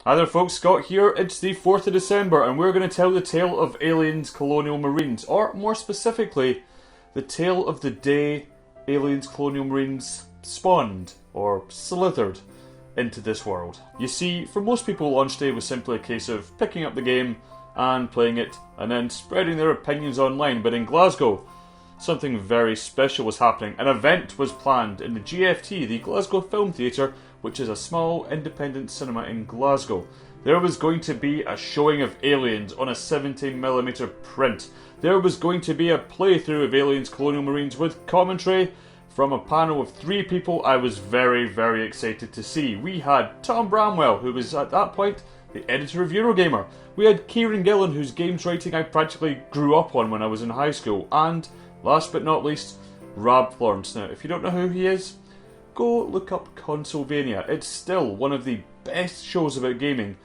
Hi there folks, Scott here. It's the 4th of December and we're going to tell the tale of Aliens Colonial Marines, or more specifically, the tale of the day Aliens Colonial Marines spawned, or slithered, into this world. You see, for most people launch day was simply a case of picking up the game and playing it, and then spreading their opinions online, but in Glasgow, something very special was happening. An event was planned in the GFT, the Glasgow Film Theatre, which is a small independent cinema in Glasgow. There was going to be a showing of Aliens on a 17mm print. There was going to be a playthrough of Aliens Colonial Marines with commentary from a panel of 3 people I was very, very excited to see. We had Tom Bramwell, who was at that point the editor of Eurogamer. We had Kieran Gillen, whose games writing I practically grew up on when I was in high school. And, last but not least, Rab Florence. Now, if you don't know who he is, go look up Consolvania. It's still one of the best shows about gaming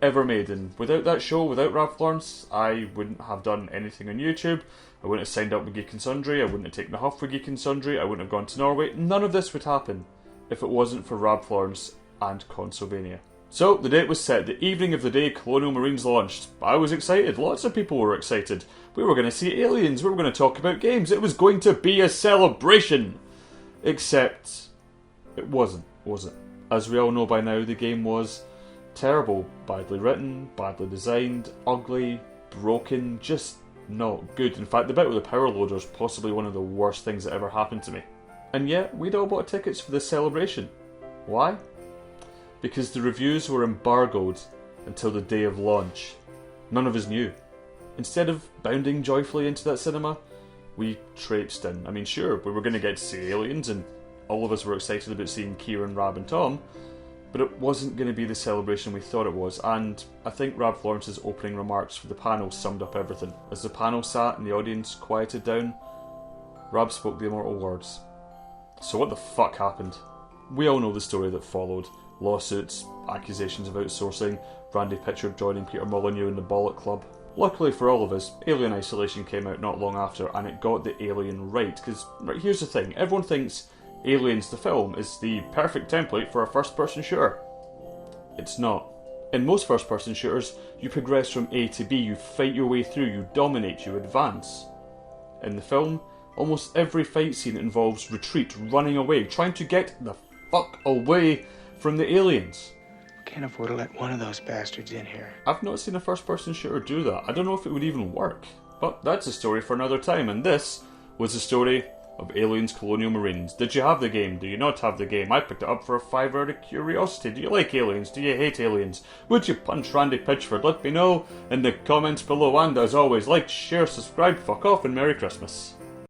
ever made, and without that show, without Rab Florence, I wouldn't have done anything on YouTube. I wouldn't have signed up with Geek and Sundry, I wouldn't have taken the huff for Geek and Sundry, I wouldn't have gone to Norway. None of this would happen if it wasn't for Rab Florence and Consolvania. So, the date was set, the evening of the day Colonial Marines launched. I was excited, lots of people were excited. We were going to see aliens, we were going to talk about games, it was going to be a celebration! Except it wasn't, was it? As we all know by now, the game was terrible, badly written, badly designed, ugly, broken, just not good. In fact, the bit with the power loader is possibly one of the worst things that ever happened to me. And yet, we'd all bought tickets for this celebration. Why? Because the reviews were embargoed until the day of launch. None of us knew. Instead of bounding joyfully into that cinema, we traipsed in. I mean, sure, we were going to get to see aliens, and all of us were excited about seeing Kieran, Rab and Tom, but it wasn't going to be the celebration we thought it was, and I think Rab Florence's opening remarks for the panel summed up everything. As the panel sat and the audience quieted down, Rab spoke the immortal words. So what the fuck happened? We all know the story that followed. Lawsuits, accusations of outsourcing, Randy Pitchford joining Peter Molyneux in the Bollock Club. Luckily for all of us, Alien Isolation came out not long after, and it got the alien right, because here's the thing, everyone thinks Aliens the film is the perfect template for a first-person shooter. It's not. In most first-person shooters, you progress from A to B, you fight your way through, you dominate, you advance. In the film, almost every fight scene involves retreat, running away, trying to get the fuck away from the aliens. Can't afford to let one of those bastards in here. I've not seen a first-person shooter do that. I don't know if it would even work. But that's a story for another time, and this was the story of Aliens Colonial Marines. Did you have the game? Do you not have the game? I picked it up for a $5 out of curiosity. Do you like aliens? Do you hate aliens? Would you punch Randy Pitchford? Let me know in the comments below, and as always, like, share, subscribe, fuck off, and Merry Christmas.